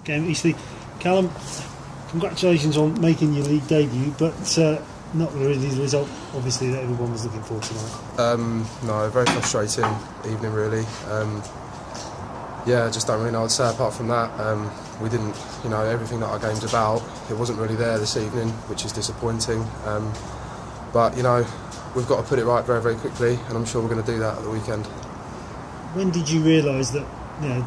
game at Eastleigh. Calum, congratulations on making your league debut, but not really the result, obviously, that everyone was looking for tonight. No, very frustrating evening, really. I just don't really know what to say apart from that. We didn't, everything that our game's about, it wasn't really there this evening, which is disappointing. But we've got to put it right very, very quickly, and I'm sure we're going to do that at the weekend. When did you realise that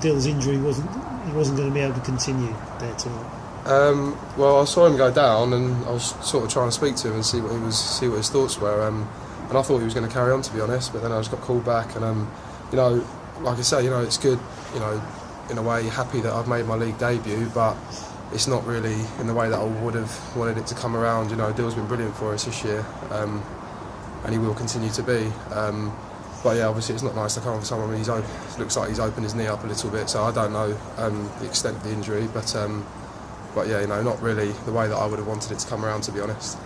Dill's injury wasn't going to be able to continue there tonight? Well, I saw him go down, and I was sort of trying to speak to him and see what his thoughts were. And I thought he was going to carry on, to be honest. But then I just got called back, and like I say, it's good. In a way, happy that I've made my league debut, but it's not really in the way that I would have wanted it to come around. Dill's been brilliant for us this year, and he will continue to be. But yeah, obviously it's not nice to come on for someone when it looks like he's opened his knee up a little bit. So I don't know the extent of the injury, but yeah, not really the way that I would have wanted it to come around, to be honest.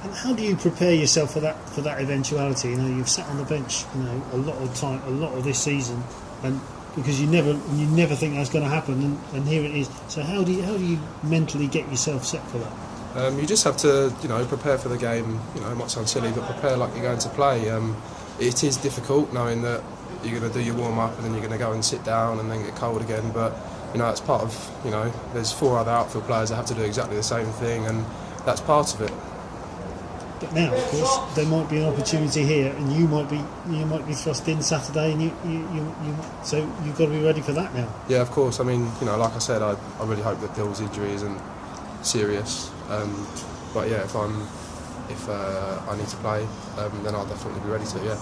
And how do you prepare yourself for that eventuality? You've sat on the bench, a lot of this season, and because you never think that's going to happen, and here it is. So how do you mentally get yourself set for that? You just have to prepare for the game. It might sound silly, but prepare like you're going to play. It is difficult knowing that you're going to do your warm up and then you're going to go and sit down and then get cold again. But it's part of there's 4 other outfield players that have to do exactly the same thing, and that's part of it. But now, of course, there might be an opportunity here, and you might be thrust in Saturday, and so you've got to be ready for that now. Yeah, of course. Like I said, I really hope that Dill's injury isn't serious. But yeah, if I need to play, then I'll definitely be ready to. Yeah.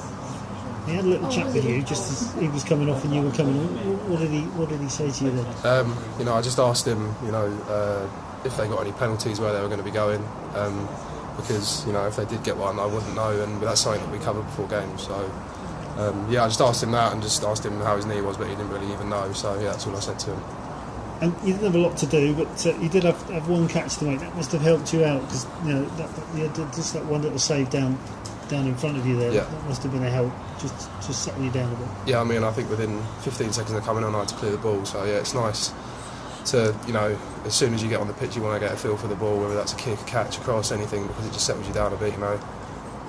He had a little chat with you just as he was coming off and you were coming on. What did he say to you then? I just asked him, if they got any penalties, where they were going to be going. Because if they did get one, I wouldn't know, and that's something that we covered before games. So I just asked him that and just asked him how his knee was, but he didn't really even know. So yeah, that's all I said to him. And you didn't have a lot to do, but you did have one catch to make. That must have helped you out, because you had just that one little save down in front of you there. Yeah. That must have been a help, just settle you down a bit. Yeah, I think within 15 seconds of coming on, I had to clear the ball. So yeah, it's nice to as soon as you get on the pitch, you want to get a feel for the ball, whether that's a kick, a catch, a cross, anything, because it just settles you down a bit.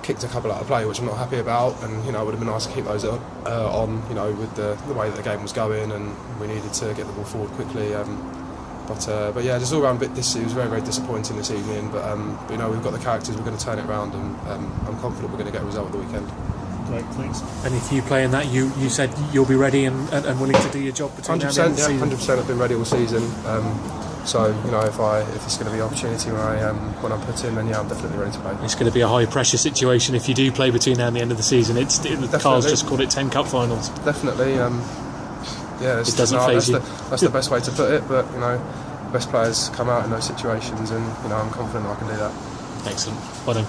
Kicked a couple out of play, which I'm not happy about, and it would have been nice to keep those on. With the way that the game was going, and we needed to get the ball forward quickly. But yeah, just all round it was very, very disappointing this evening. But we've got the characters, we're going to turn it around, and I'm confident we're going to get a result at the weekend. Great, thanks. And if you play in that, you said you'll be ready and willing to do your job between 100%, now and the season. 100%. I've been ready all season. So if it's going to be an opportunity when I'm put in, then yeah, I'm definitely ready to play. It's going to be a high pressure situation if you do play between now and the end of the season. Carl's just called it 10 cup finals. Definitely. Yeah, it doesn't faze you. That's the best way to put it. But best players come out in those situations, and I'm confident I can do that. Excellent. Well done.